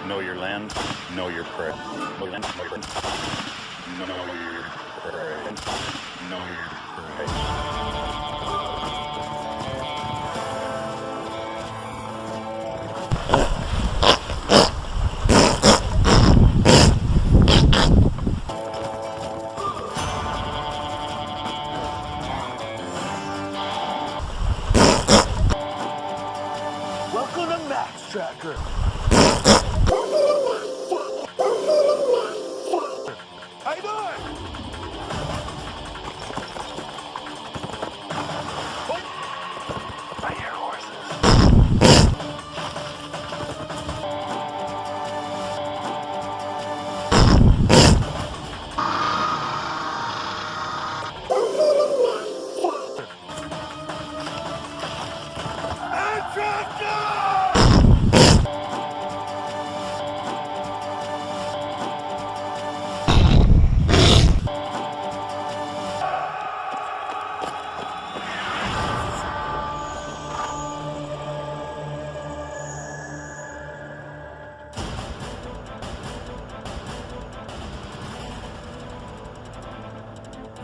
Know your land, know your prey. Know your land, know your prey. Know your prey. Know your prey. Welcome to Mantracker. How you doing? Oh, I hear horses.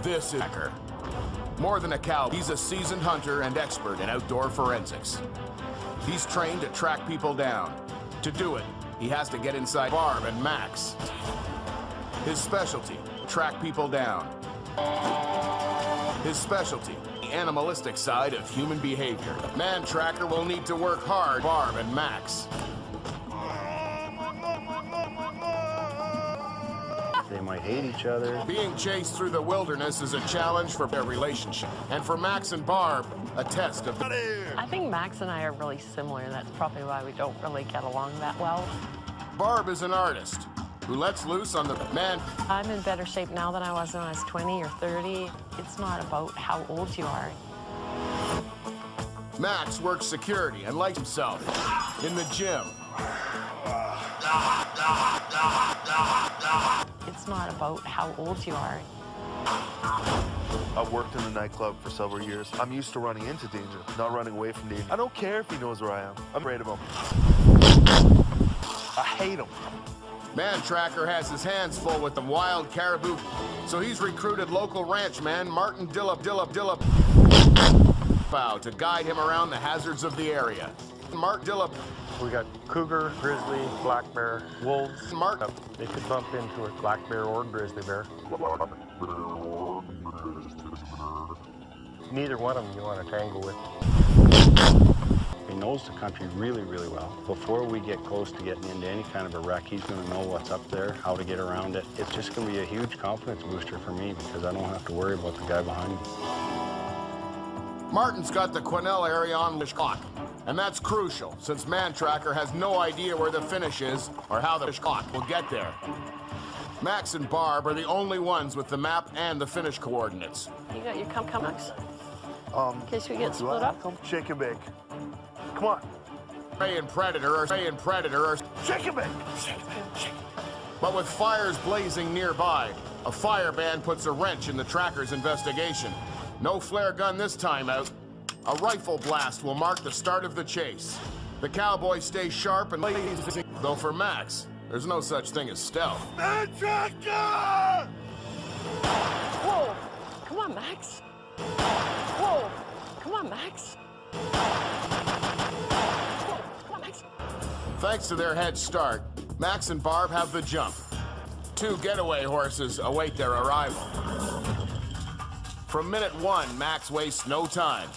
This is Mantracker. More than a cow, he's a seasoned hunter and expert in outdoor forensics. He's trained to track people down. To do it, he has to get inside Barb and Max. His specialty, track people down. His specialty, the animalistic side of human behavior. Mantracker will need to work hard, Barb and Max. They might hate each other. Being chased through the wilderness is a challenge for their relationship. And for Max and Barb, a test of... I think Max and I are really similar. That's probably why we don't really get along that well. Barb is an artist who lets loose on the man. I'm in better shape now than I was when I was 20 or 30. It's not about how old you are. Max works security and likes himself in the gym. It's not about how old you are. I've worked in a nightclub for several years. I'm used to running into danger, not running away from danger. I don't care if he knows where I am. I'm afraid of him. I hate him. Mantracker has his hands full with the wild caribou, so he's recruited local ranchman Martin Dillop to guide him around the hazards of the area. Mark Dillop. We got cougar, grizzly, black bear, wolves. Mark. They could bump into a black bear or grizzly bear. Neither one of them you want to tangle with. He knows the country really, really well. Before we get close to getting into any kind of a wreck, he's going to know what's up there, how to get around it. It's just going to be a huge confidence booster for me because I don't have to worry about the guy behind me. Martin's got the Quesnel area on the clock, and that's crucial since Mantracker has no idea where the finish is or how the clock will get there. Max and Barb are the only ones with the map and the finish coordinates. You got your Max? In case we get split up? Shake and bake. Come on. Prey and Predator are Shake and bake. Shake. But with fires blazing nearby, a fire ban puts a wrench in the tracker's investigation. No flare gun this time out. A rifle blast will mark the start of the chase. The cowboy stays sharp and lazy, though for Max, there's no such thing as stealth. Mantracker! Whoa! Come on, Max. Whoa! Come on, Max. Whoa! Come on, Max. Thanks to their head start, Max and Barb have the jump. 2 getaway horses await their arrival. From minute 1, Max wastes no time,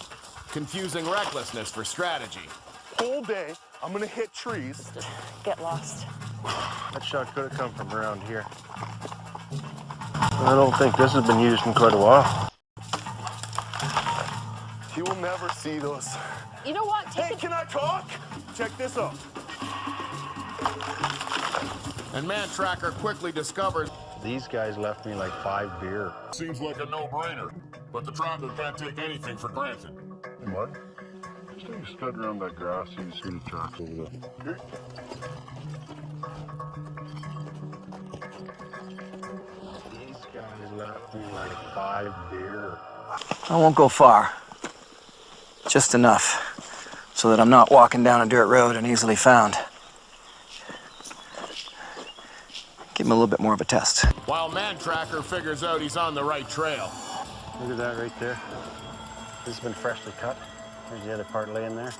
confusing recklessness for strategy. Whole day, I'm gonna hit trees. Just get lost. That shot could have come from around here. I don't think this has been used in quite a while. You will never see those. You know what? Hey, can I talk? Check this out. And Mantracker quickly discovers These guys left me like 5 deer. seems like a no-brainer, but the tracker can't take anything for granted. What? Just take a scud around that grass and you see the tracks over there. These guys left me like 5 deer. I won't go far. Just enough so that I'm not walking down a dirt road and easily found. give him a little bit more of a test. While ManTracker figures out he's on the right trail. Look at that right there. This has been freshly cut. There's the other part laying there.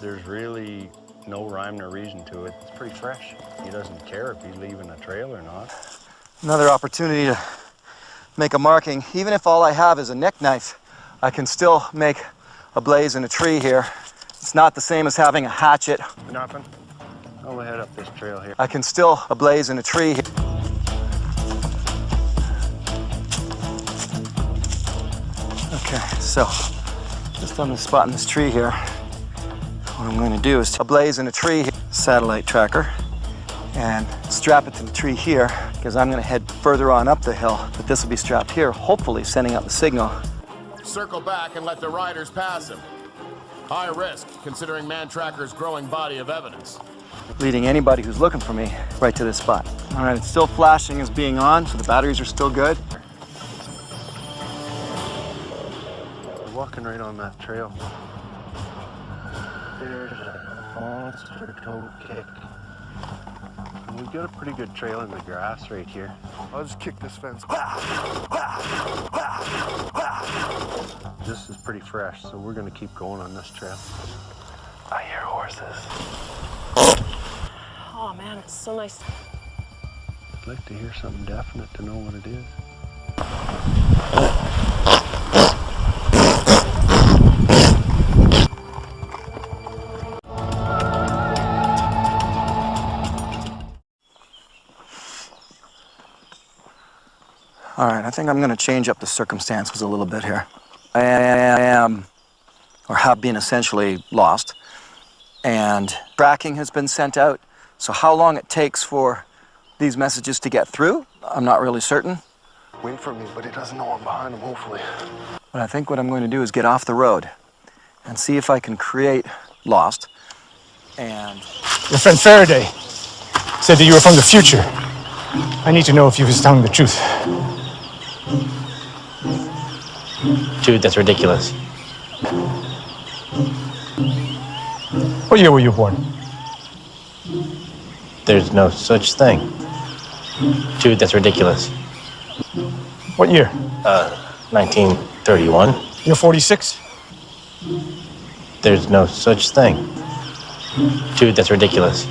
There's really no rhyme nor reason to it. It's pretty fresh. He doesn't care if he's leaving a trail or not. Another opportunity to make a marking. Even if all I have is a neck knife, I can still make a blaze in a tree here. It's not the same as having a hatchet. Nothing. I'll head up this trail here. I can still ablaze in a tree. Okay, so just on the spot in this tree here, what I'm going to do is ablaze in a tree, satellite tracker, and strap it to the tree here, because I'm going to head further on up the hill, but this will be strapped here, hopefully sending out the signal. Circle back and let the riders pass him. High risk, considering ManTracker's growing body of evidence. Leading anybody who's looking for me right to this spot. All right, it's still flashing as being on, so the batteries are still good. We're walking right on that trail. There's a monster toe kick. And we've got a pretty good trail in the grass right here. I'll just kick this fence. This is pretty fresh, so we're gonna keep going on this trail. I hear horses. Oh man, it's so nice. I'd like to hear something definite to know what it is. All right, I think I'm going to change up the circumstances a little bit here. I am, or have been essentially lost, and tracking has been sent out. So how long it takes for these messages to get through, I'm not really certain. Wait for me, but he doesn't know I'm behind him, hopefully. But I think what I'm going to do is get off the road and see if I can create lost. And Your friend Faraday said that you were from the future. I need to know if he was telling the truth. Dude, that's ridiculous. What year were you born? There's no such thing. Dude, that's ridiculous. What year? 1931. You're 46? There's no such thing. Dude, that's ridiculous.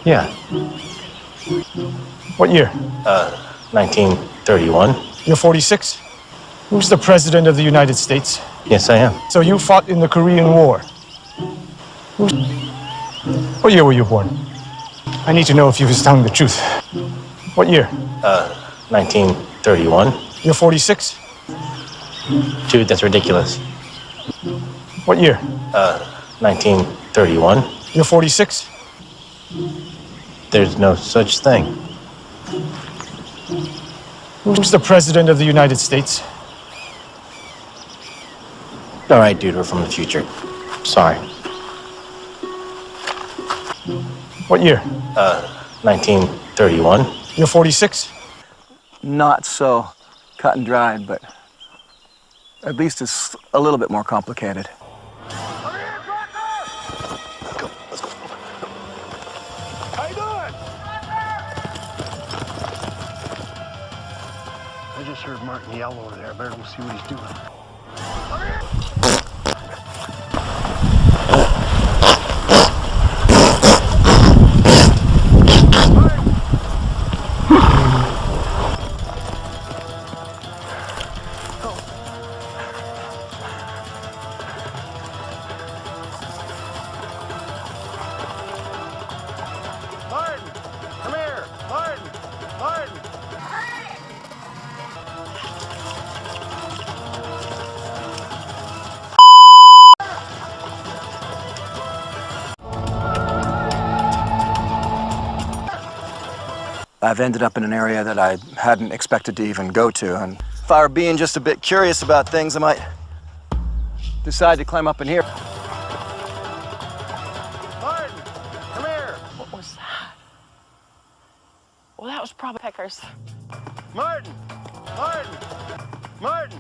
Yeah. What year? 1931. You're 46? Who's the President of the United States? Yes, I am. So you fought in the Korean War. What year were you born? I need to know if he was telling the truth. What year? 1931. You're 46? Dude, that's ridiculous. What year? 1931. You're 46? There's no such thing. Who's the President of the United States? All right, dude, we're from the future. Sorry. What year? 1931. You're 46? not so cut and dried, but at least it's a little bit more complicated. I just heard Martin yell over there. I better go see what he's doing. Martin! Come here! Martin! Martin! I've ended up in an area that I hadn't expected to even go to, and if I were being just a bit curious about things, I might decide to climb up in here. Martin! Come here! What was that? Well, that was probably peckers. Martin! Martin! Martin!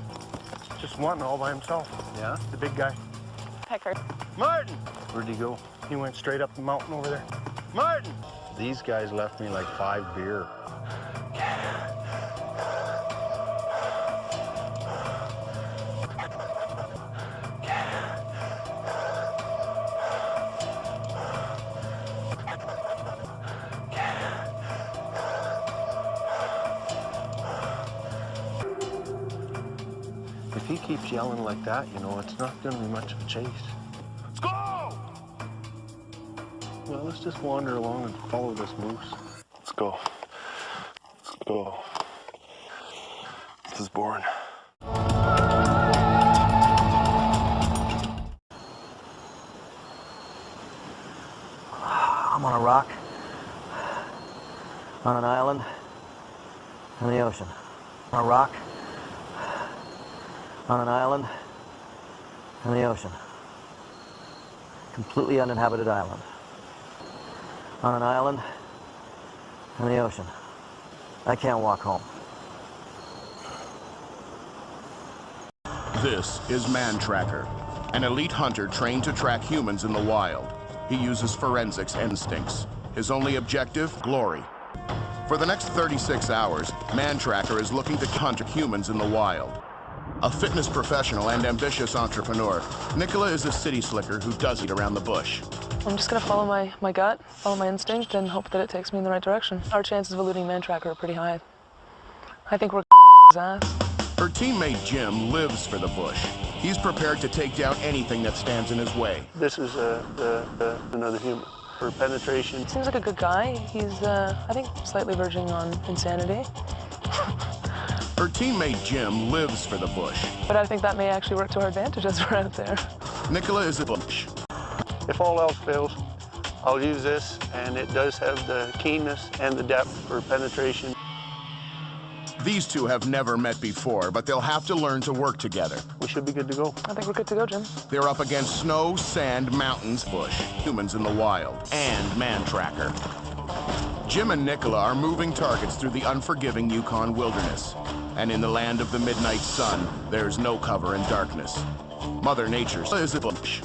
Just one all by himself. Yeah? The big guy. Pecker. Martin! Where'd he go? He went straight up the mountain over there. Martin! These guys left me like 5 beer. If he keeps yelling like that, you know, it's not going to be much of a chase. Let's go! Well, let's just wander along and follow this moose. Let's go. Let's go. This is boring. I'm on a rock, on an island, in the ocean. On a rock, on an island, in the ocean. Completely uninhabited island. On an island, in the ocean. I can't walk home. This is ManTracker, an elite hunter trained to track humans in the wild. He uses forensics instincts. His only objective, glory. For the next 36 hours, ManTracker is looking to hunt humans in the wild. A fitness professional and ambitious entrepreneur, Nicola is a city slicker who does it around the bush. I'm just gonna follow my gut, follow my instinct, and hope that it takes me in the right direction. Our chances of eluding ManTracker are pretty high. I think we're his ass. Her teammate Jim lives for the bush. He's prepared to take down anything that stands in his way. This is another human. For penetration. Seems like a good guy. He's, I think, slightly verging on insanity. Her teammate Jim lives for the bush. But I think that may actually work to our advantage as we're out there. Nicola is a bush. If all else fails, I'll use this, and it does have the keenness and the depth for penetration. These two have never met before, but they'll have to learn to work together. We should be good to go. I think we're good to go, Jim. They're up against snow, sand, mountains, bush, humans in the wild, and ManTracker. Jim and Nicola are moving targets through the unforgiving Yukon wilderness. And in the land of the midnight sun, there's no cover in darkness. Mother Nature is a bush.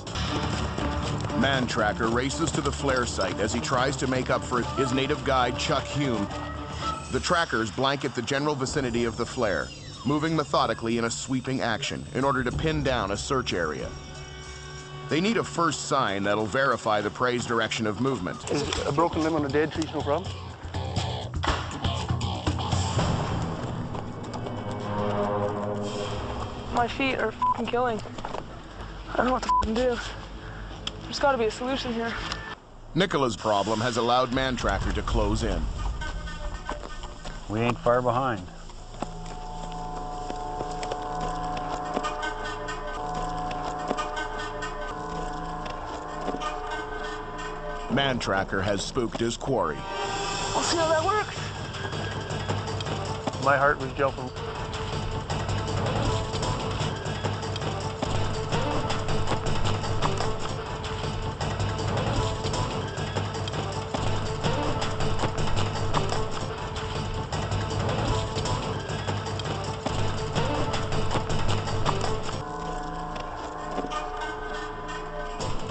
ManTracker races to the flare site as he tries to make up for his native guide, Chuck Hume. The trackers blanket the general vicinity of the flare, moving methodically in a sweeping action in order to pin down a search area. They need a first sign that'll verify the prey's direction of movement. Is a broken limb on a dead tree no problem? My feet are f***ing killing. I don't know what to f***ing do. There's gotta be a solution here. Nicola's problem has allowed ManTracker to close in. We ain't far behind. ManTracker has spooked his quarry. We'll see how that works. My heart was jumping.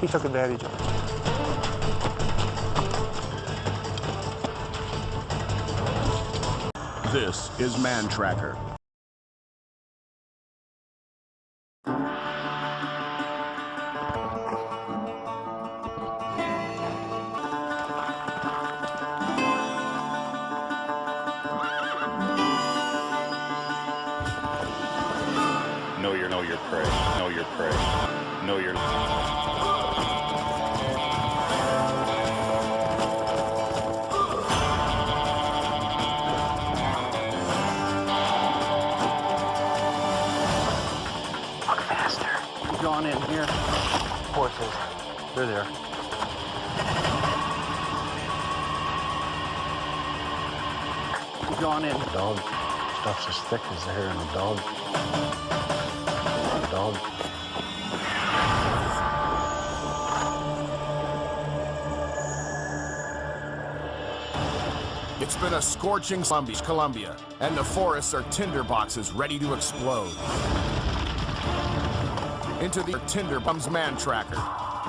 He took advantage of it. This is ManTracker. Know your prey. Know your prey. Know your... Drawn in here. Horses. They're there. Drawn in. Dog stuff's as thick as the hair in a dog. Dog. It's been a scorching Columbia, and the forests are tinderboxes ready to explode. Into the tinder comes ManTracker.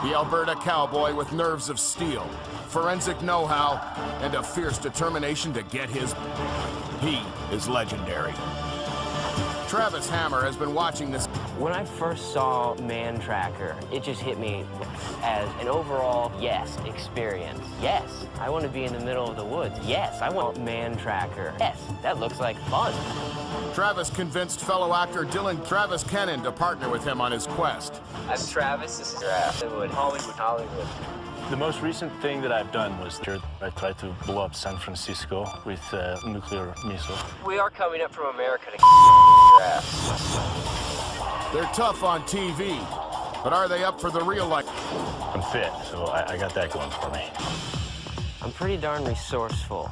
The Alberta cowboy with nerves of steel, forensic know-how, and a fierce determination to get his... He is legendary. Travis Hammer has been watching this. When I first saw ManTracker, it just hit me as an overall, yes, experience. Yes, I want to be in the middle of the woods. Yes, I want ManTracker. Yes, that looks like fun. Travis convinced fellow actor Travis Kennan to partner with him on his quest. I'm Travis, this is Hollywood. The most recent thing that I've done was I tried to blow up San Francisco with nuclear missile. We are coming up from America to They're tough on TV, but are they up for the real life? I'm fit, so I got that going for me. I'm pretty darn resourceful,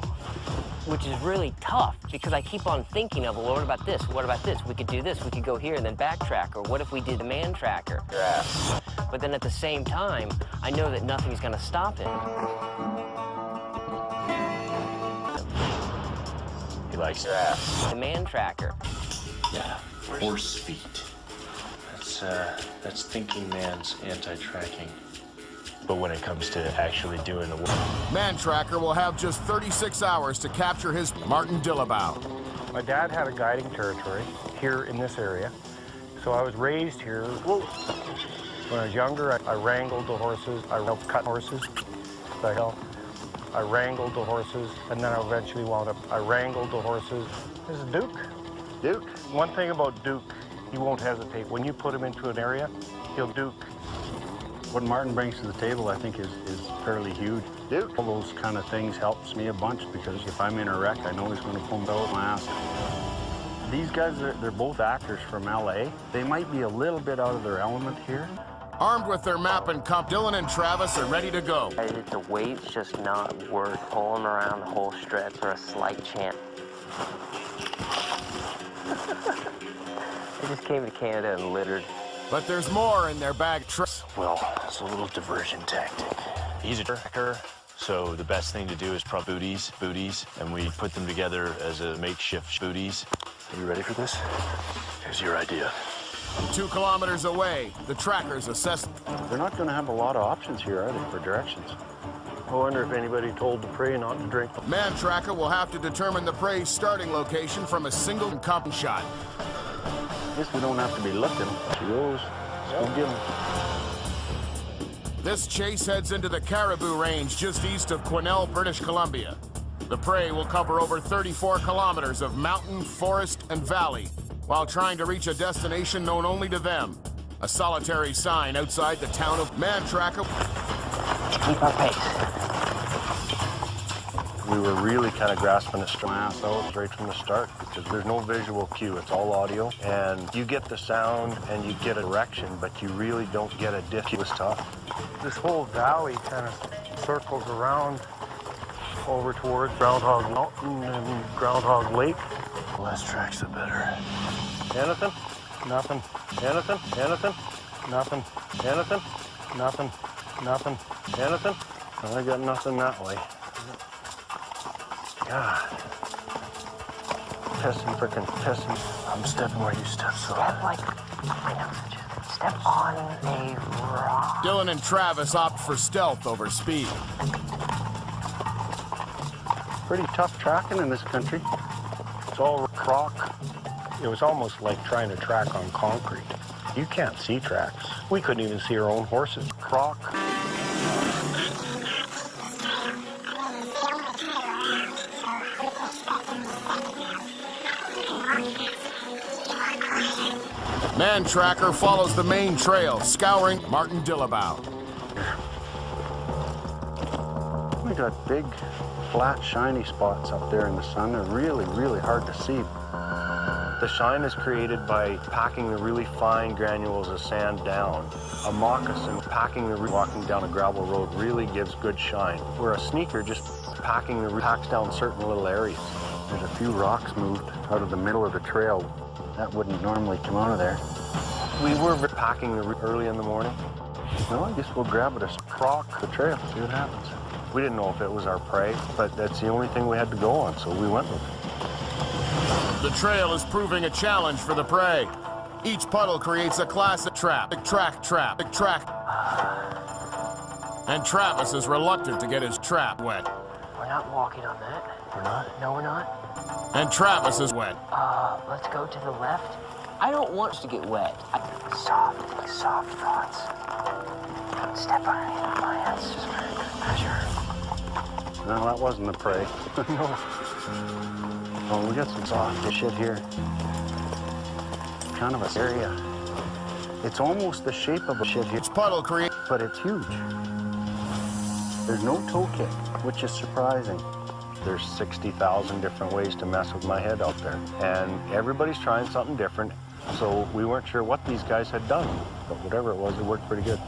which is really tough because I keep on thinking of, well, what about this? What about this? We could do this. We could go here and then backtrack. Or what if we did the ManTracker? But then at the same time, I know that nothing's going to stop it. He likes the ManTracker. Yeah, horse feet. That's thinking man's anti-tracking. But when it comes to actually doing the work. ManTracker will have just 36 hours to capture his Martin Dillabow. My dad had a guiding territory here in this area, so I was raised here. Whoa. When I was younger, I wrangled the horses. I helped cut horses. I wrangled the horses, and then I eventually wound up. I wrangled the horses. This is Duke. Duke. One thing about Duke, he won't hesitate. When you put him into an area, he'll Duke. What Martin brings to the table, I think, is fairly huge. Duke. All those kind of things helps me a bunch because if I'm in a wreck, I know he's going to pull me out my ass. These guys, they're both actors from LA. They might be a little bit out of their element here. Armed with their map and comp, Dylan and Travis are ready to go. The weight's just not worth pulling around the whole stretch for a slight chance. I just came to Canada and littered. But there's more in their bag. Well, it's a little diversion tactic. He's a tracker, so the best thing to do is prop booties, and we put them together as a makeshift booties. Are you ready for this? Here's your idea. 2 kilometers away, the trackers assess. They're not going to have a lot of options here, are they, for directions? I wonder if anybody told the prey not to drink. ManTracker will have to determine the prey's starting location from a single comp shot. I guess we don't have to be looking. She goes. Let's go get him. This chase heads into the Caribou Range just east of Quesnel, British Columbia. The prey will cover over 34 kilometers of mountain, forest, and valley while trying to reach a destination known only to them. A solitary sign outside the town of ManTracker. Keep our pace. We were really kind of grasping at my ass out right from the start because there's no visual cue, it's all audio. And you get the sound and you get a direction, but you really don't get a diff. It was tough. This whole valley kind of circles around over towards Groundhog Mountain and Groundhog Lake. The less tracks, the better. Anything? Nothing. Anything? Anything? Nothing. Anything? Nothing. Nothing. Anything? Well, I got nothing that way. God. Testing. I'm stepping where you step, so. Step like, step on a rock. Dylan and Travis opt for stealth over speed. Pretty tough tracking in this country. It's all rock. It was almost like trying to track on concrete. You can't see tracks. We couldn't even see our own horses. Croc. ManTracker follows the main trail, scouring Martin Dillabow. We got big, flat, shiny spots up there in the sun. They're really, really hard to see. The shine is created by packing the really fine granules of sand down. A moccasin walking down a gravel road really gives good shine. Where a sneaker just packs down certain little areas. There's a few rocks moved out of the middle of the trail. That wouldn't normally come out of there. We were packing early in the morning. No, I guess we'll grab it, croc the trail, see what happens. We didn't know if it was our prey, but that's the only thing we had to go on, so we went with it. The trail is proving a challenge for the prey. Each puddle creates a classic trap. And Travis is reluctant to get his trap wet. We're not walking on that. We're not? No, we're not. And Travis is wet. Let's go to the left. I don't want us to get wet. Soft thoughts. Don't step on any of my hands, just for good measure. No, that wasn't the prey. No. Oh, we got some soft shit here. Kind of a area. It's almost the shape of a shit here. It's puddle creek. But it's huge. There's no toe kick, which is surprising. There's 60,000 different ways to mess with my head out there. And everybody's trying something different. So we weren't sure what these guys had done. But whatever it was, it worked pretty good.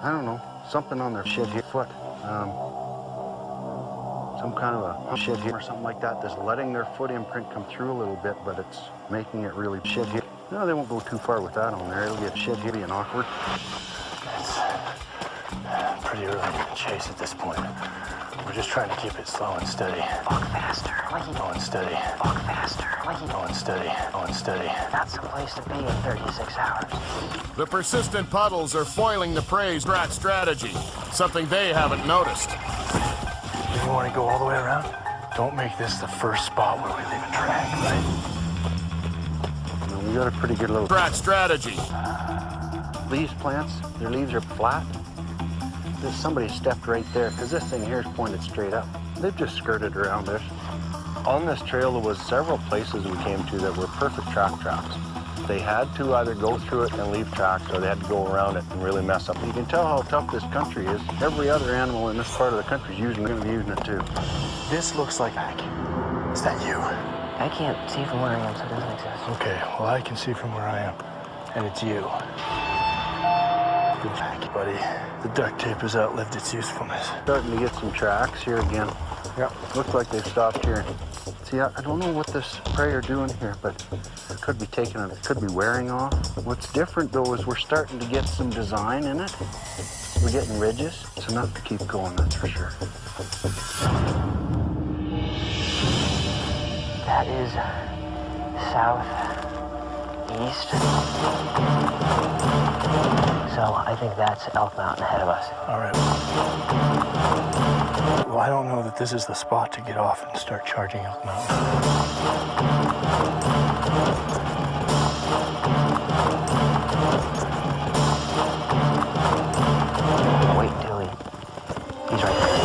I don't know, something on their shit here foot. Some kind of a shit here or something like that that's letting their foot imprint come through a little bit, but it's making it really shit here. No, they won't go too far with that on there. It'll get shit heavy and awkward. It's pretty early in the chase at this point. We're just trying to keep it slow and steady. Walk faster. Slow and steady. Walk faster. Slow and steady. Slow and steady. That's the place to be in 36 hours. The persistent puddles are foiling the prey's rat strategy, something they haven't noticed. You want to go all the way around? Don't make this the first spot where we leave a track, right? We got a pretty good little rat strategy. These plants, their leaves are flat. There's somebody stepped right there, because this thing here is pointed straight up. They've just skirted around this. On this trail, there was several places we came to that were perfect traps. They had to either go through it and leave tracks, or they had to go around it and really mess up. You can tell how tough this country is. Every other animal in this part of the country is going to be using it too. This looks like back. Is that you? I can't see from where I am, so it doesn't exist. Okay, well, I can see from where I am, and it's you. Good back, buddy. The duct tape has outlived its usefulness. Starting to get some tracks here again. Yep. Looks like they've stopped here. See, I don't know what this prey are doing here, but it could be taking it. It could be wearing off. What's different, though, is we're starting to get some design in it. We're getting ridges. It's enough to keep going, that's for sure. That is southeast. So I think that's Elk Mountain ahead of us. All right. Well, I don't know that this is the spot to get off and start charging Elk Mountain. Wait until he's right there.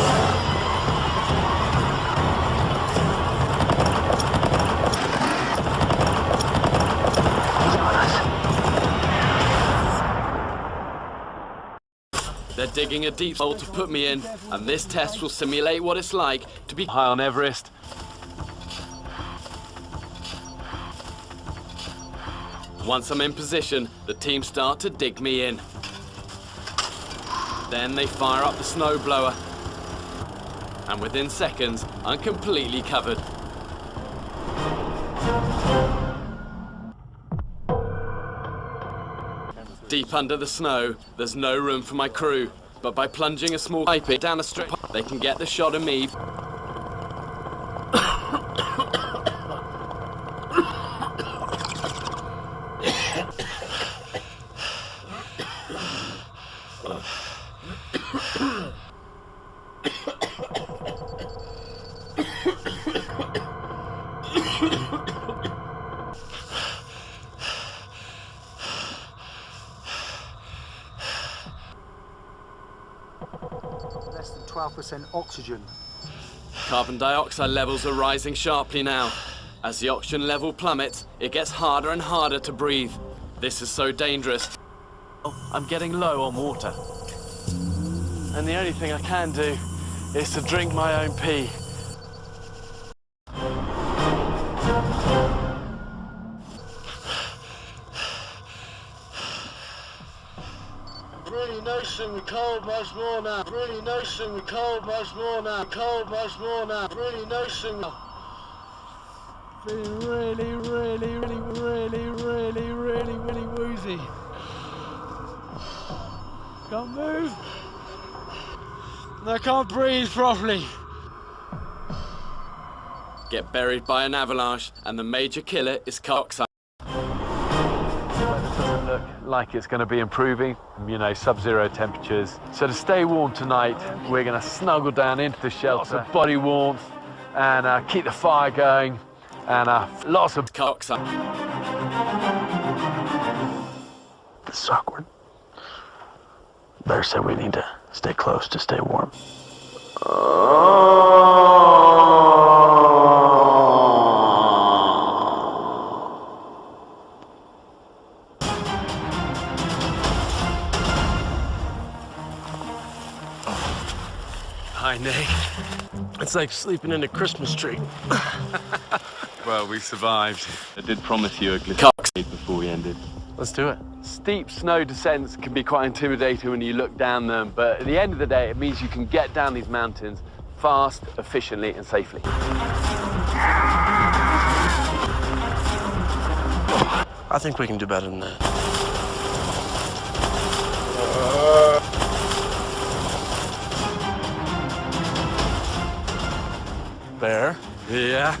They're digging a deep hole to put me in, and this test will simulate what it's like to be high on Everest. Once I'm in position, the team start to dig me in. Then they fire up the snowblower, and within seconds, I'm completely covered. Deep under the snow, there's no room for my crew, but by plunging a small pipe down a straight pipe, they can get the shot of me. Less than 12% oxygen. Carbon dioxide levels are rising sharply now. As the oxygen level plummets, it gets harder and harder to breathe. This is so dangerous. I'm getting low on water. And the only thing I can do is to drink my own pee. Really nice in the cold, much more now. Really nice in the cold, much more now. Cold, much more now. Really nice in the... Feeling really woozy. Can't move. And I can't breathe properly. Get buried by an avalanche, and the major killer is carbon dioxide. It doesn't look like it's going to be improving, you know, sub-zero temperatures. So to stay warm tonight, we're going to snuggle down into the shelter, lots of body warmth, and keep the fire going, and lots of cocks up. This is awkward. Bear said we need to stay close to stay warm. Hi, Nick. It's like sleeping in a Christmas tree. Well, we survived. I did promise you a cock before we ended. Let's do it. Steep snow descents can be quite intimidating when you look down them, but at the end of the day, it means you can get down these mountains fast, efficiently, and safely. I think we can do better than that. Bear? Yeah?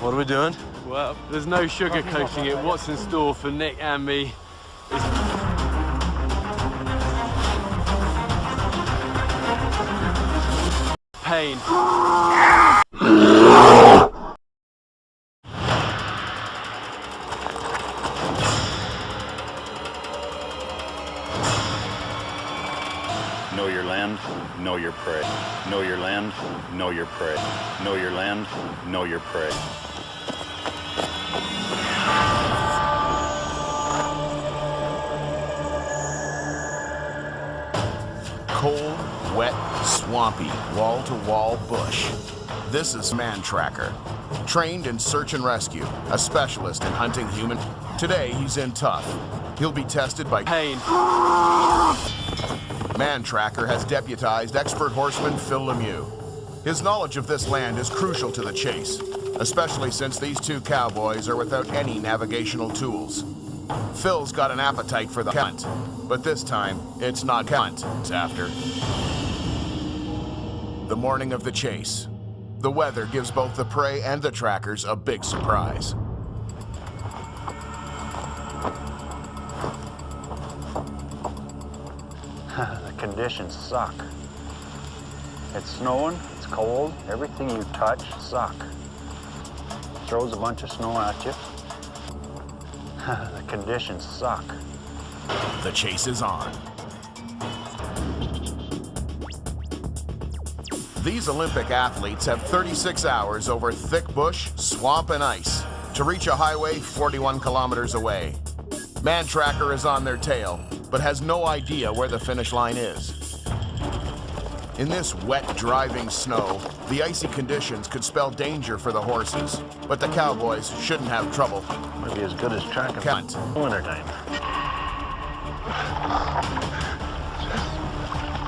What are we doing? Well, there's no sugarcoating it. What's in store for Nick and me is... pain. Know your land, know your prey. Know your land, know your prey. Know your land, know your prey. Cold, wet, swampy, wall-to-wall bush. This is ManTracker. Trained in search and rescue, a specialist in hunting human. Today, he's in tough. He'll be tested by pain. ManTracker has deputized expert horseman Phil Lemieux. His knowledge of this land is crucial to the chase, especially since these two cowboys are without any navigational tools. Phil's got an appetite for the hunt, but this time, it's not hunt, it's after. The morning of the chase. The weather gives both the prey and the trackers a big surprise. The conditions suck. It's snowing, it's cold, everything you touch suck. Throws a bunch of snow at you. The conditions suck. The chase is on. These Olympic athletes have 36 hours over thick bush, swamp, and ice to reach a highway 41 kilometers away. ManTracker is on their tail, but has no idea where the finish line is. In this wet, driving snow, the icy conditions could spell danger for the horses, but the cowboys shouldn't have trouble. Might be as good as tracking Cunt. wintertime.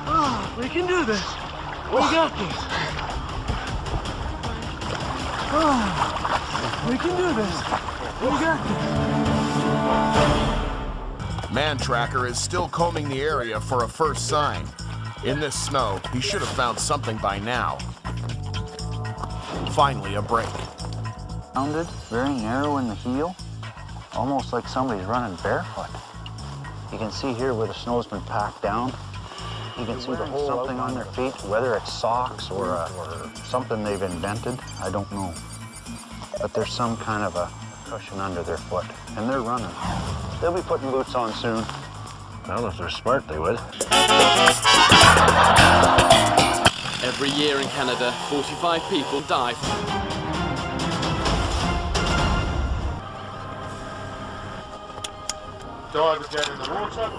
Oh, we can do this. We got this. Oh, we can do this. We got this. ManTracker is still combing the area for a first sign. In this snow, he should have found something by now. Finally, a break. Rounded, very narrow in the heel, almost like somebody's running barefoot. You can see here where the snow's been packed down. You can see the hole something on their feet, whether it's socks or something they've invented, I don't know. But there's some kind of a cushion under their foot, and they're running. They'll be putting boots on soon. I don't know if they're smart, they would. Every year in Canada, 45 people die. Divers down in the water.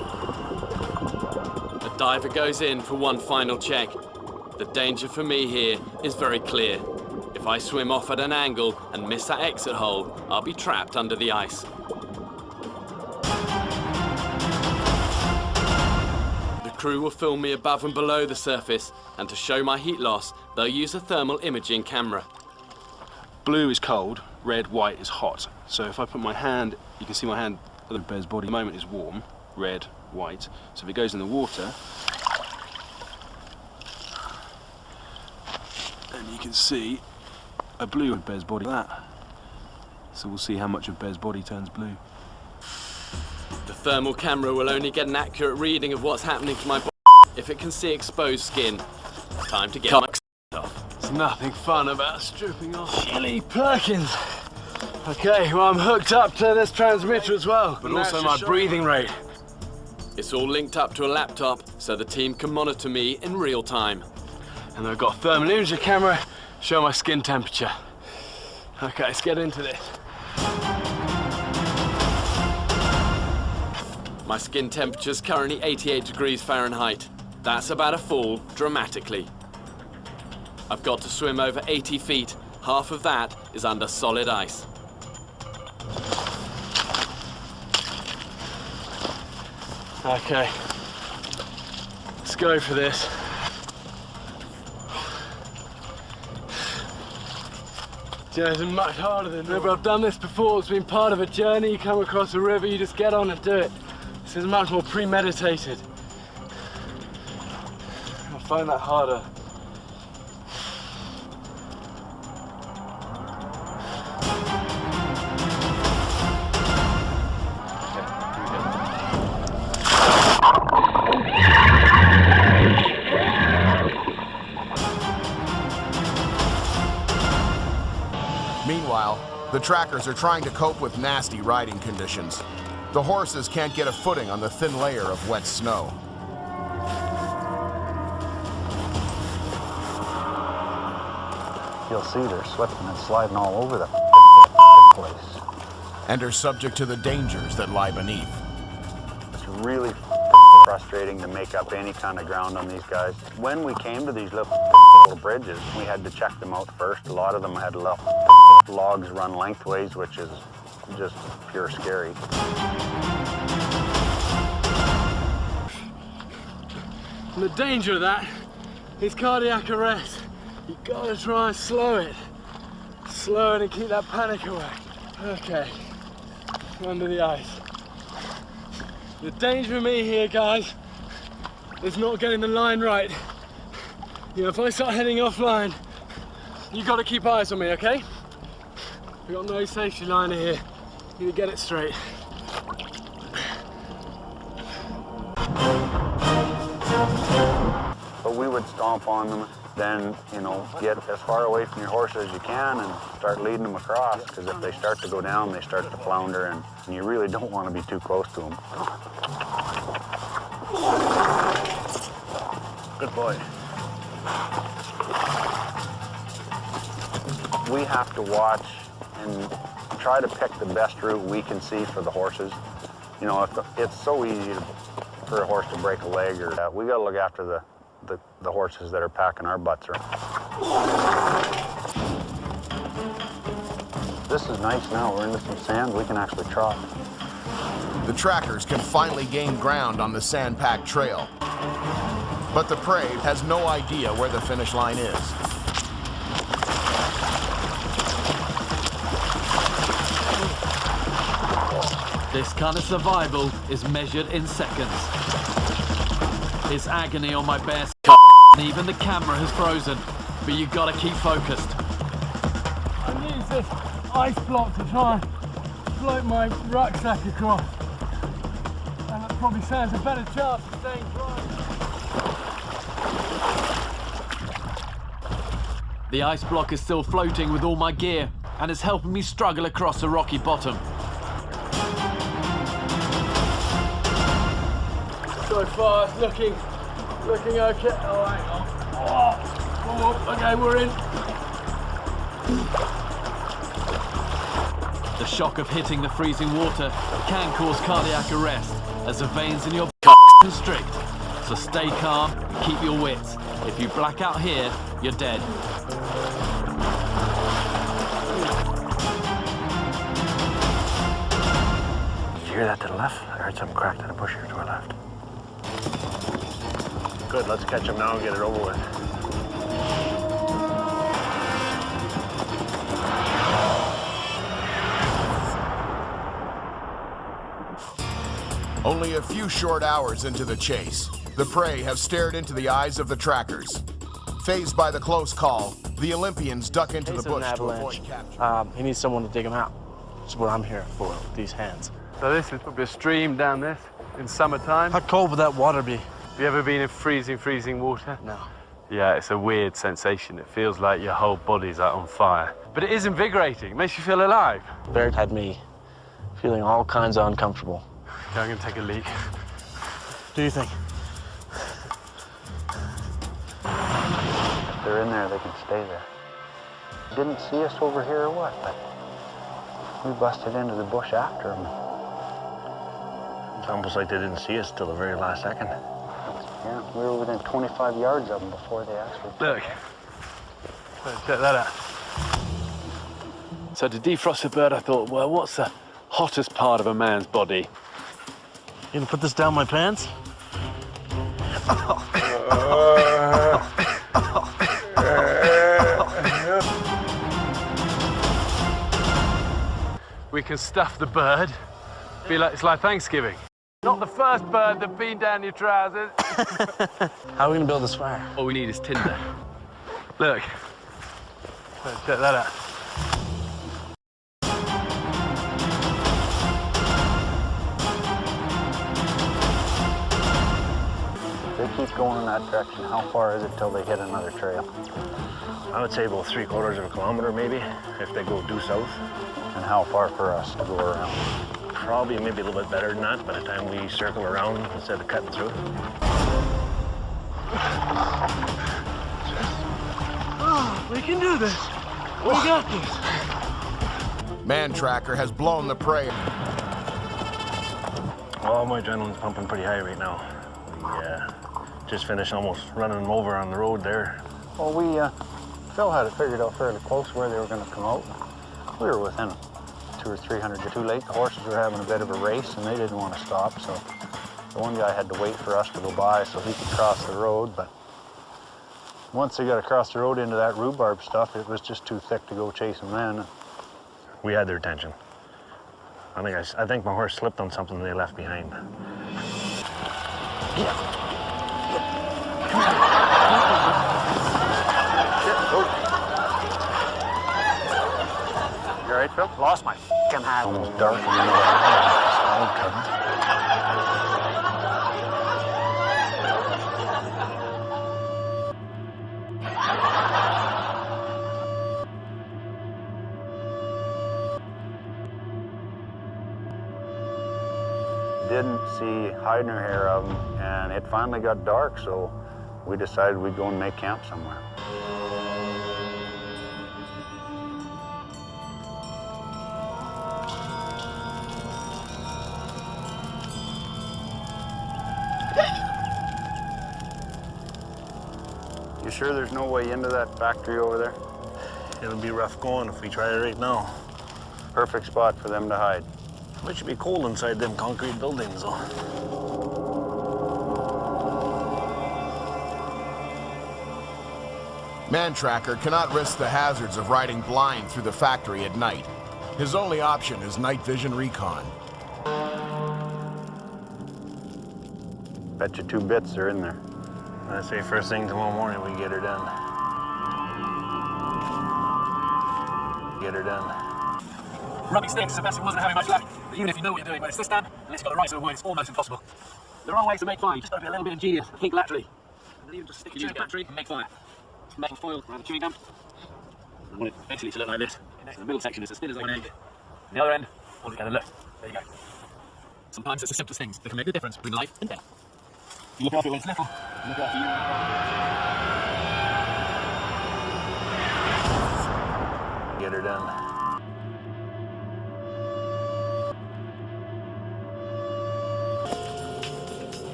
The diver goes in for one final check. The danger for me here is very clear. If I swim off at an angle and miss that exit hole, I'll be trapped under the ice. The crew will film me above and below the surface, and to show my heat loss, they'll use a thermal imaging camera. Blue is cold, red, white is hot. So if I put my hand, you can see my hand on the bear's body. At the moment is warm, red, white. So if it goes in the water, and you can see a blue of Bear's body. That. So we'll see how much of Bear's body turns blue. The thermal camera will only get an accurate reading of what's happening to my body if it can see exposed skin. Time to get my off. There's nothing fun about stripping off. Chili Perkins. Okay, well, I'm hooked up to this transmitter as well, but also my breathing rate. It's all linked up to a laptop, so the team can monitor me in real time. And I've got a thermal imaging camera, show my skin temperature. Okay, let's get into this. My skin temperature's currently 88 degrees Fahrenheit. That's about to fall dramatically. I've got to swim over 80 feet. Half of that is under solid ice. Okay, let's go for this. It's much harder than that, but I've done this before. It's been part of a journey. You come across a river, you just get on and do it. This is much more premeditated. I find that harder. Meanwhile, the trackers are trying to cope with nasty riding conditions. The horses can't get a footing on the thin layer of wet snow. You'll see they're slipping and sliding all over the place. And are subject to the dangers that lie beneath. It's really frustrating to make up any kind of ground on these guys. When we came to these little bridges, we had to check them out first. A lot of them had logs run lengthways, which is just pure scary. And the danger of that is cardiac arrest. You gotta try and slow it. Slow it and keep that panic away. Okay, under the ice. The danger of me here, guys, is not getting the line right. You know, if I start heading offline, you gotta keep eyes on me, okay? We got no safety liner here. You need to get it straight. But we would stomp on them, then, you know, get as far away from your horse as you can and start leading them across, because if they start to go down, they start to flounder, and you really don't want to be too close to them. Good boy. We have to watch and try to pick the best route we can see for the horses. You know, it's so easy for a horse to break a leg, or we got to look after the horses that are packing our butts around. This is nice now. We're into some sand. We can actually trot. The trackers can finally gain ground on the sand-packed trail. But the prey has no idea where the finish line is. This kind of survival is measured in seconds. It's agony on my bare skin, and even the camera has frozen, but you gotta keep focused. I use this ice block to try and float my rucksack across. And that probably stands a better chance of staying dry. The ice block is still floating with all my gear, and it's helping me struggle across the rocky bottom. So far, it's looking okay. Oh, hang on. Oh, okay, we're in. The shock of hitting the freezing water can cause cardiac arrest, as the veins in your constrict. So stay calm, keep your wits. If you black out here, you're dead. Did you hear that to the left? I heard something cracked in the bush here to our left. Good, let's catch him now and get it over with. Only a few short hours into the chase, the prey have stared into the eyes of the trackers. Fazed by the close call, the Olympians duck into the Case of an bush to avoid avalanche. capture. He needs someone to dig him out. That's what I'm here for, with these hands. So this is probably a stream down this in summertime. How cold would that water be? Have you ever been in freezing water? No. Yeah, it's a weird sensation. It feels like your whole body's like on fire. But it is invigorating. It makes you feel alive. Berg had me feeling all kinds of uncomfortable. Okay, I'm gonna take a leak. What do you think? If they're in there, they can stay there. Didn't see us over here or what, but we busted into the bush after them. It's almost like they didn't see us till the very last second. Yeah, we were within 25 yards of them before they actually... Look. Check that out. So to defrost the bird, I thought, well, what's the hottest part of a man's body? You gonna put this down my pants? We can stuff the bird. It's like Thanksgiving. Not the first bird that beat down your trousers. How are we gonna build this fire? All we need is tinder. Look. Check that out. If they keep going in that direction, how far is it till they hit another trail? I would say about 3/4 of a kilometer, maybe, if they go due south. And how far for us to go around? Probably maybe a little bit better than that by the time we circle around instead of cutting through. Oh, we can do this. We got this. Mantracker has blown the prey. Well, my adrenaline's pumping pretty high right now. We just finished almost running them over on the road there. Well, Phil had it figured out fairly close where they were going to come out. We were within 200 or 300 too late. The horses were having a bit of a race and they didn't want to stop, so the one guy had to wait for us to go by so he could cross the road. But once they got across the road into that rhubarb stuff, it was just too thick to go chase them then. We had their attention. I think my horse slipped on something they left behind. You all right, Phil? Lost my f***ing hat. Almost dark. Didn't see hide nor hair of them, and it finally got dark, so we decided we'd go and make camp somewhere. You sure there's no way into that factory over there? It'll be rough going if we try it right now. Perfect spot for them to hide. It should be cold inside them concrete buildings, though. Mantracker cannot risk the hazards of riding blind through the factory at night. His only option is night vision recon. Bet you 2 bits are in there. I say first thing tomorrow morning we get her done. Get her done. Rubbing sticks, the best wasn't having much luck. But even if you know what you're doing, when it's this time, unless you've got the right sort of wine, it's almost impossible. There are ways to make fire, you just got to be a little bit ingenious and think laterally. And then even just stick your battery and make fire. Metal foil around the chewing gum. I want it basically to look like this. The middle section is as thin as an egg. And the other end, all together, look. There you go. Sometimes it's the simplest things that can make the difference between life and death. You look after it when it's little, you look after you. Get her done.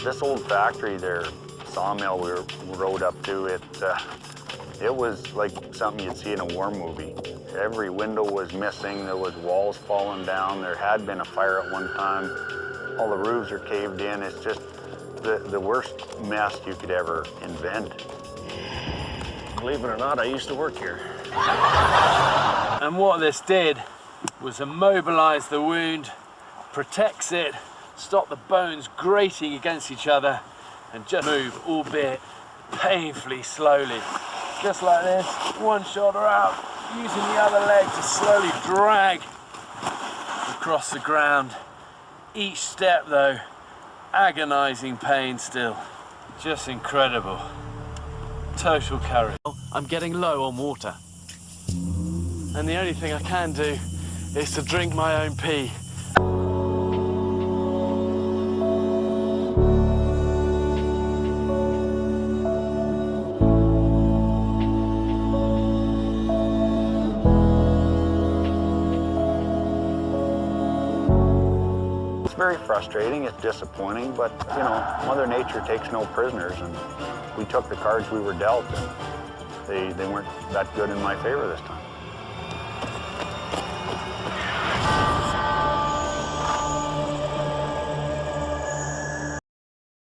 This old factory there, sawmill we rode up to, it was like something you'd see in a war movie. Every window was missing, there was walls falling down, there had been a fire at one time. All the roofs are caved in. It's just the worst mess you could ever invent. Believe it or not, I used to work here. And what this did was immobilize the wound, protects it, stop the bones grating against each other, and just move, albeit painfully slowly. Just like this, one shoulder out, using the other leg to slowly drag across the ground. Each step though, agonizing pain still. Just incredible. Total courage. I'm getting low on water. And the only thing I can do is to drink my own pee. It's very frustrating, it's disappointing, but you know, Mother Nature takes no prisoners, and we took the cards we were dealt, and they weren't that good in my favor this time.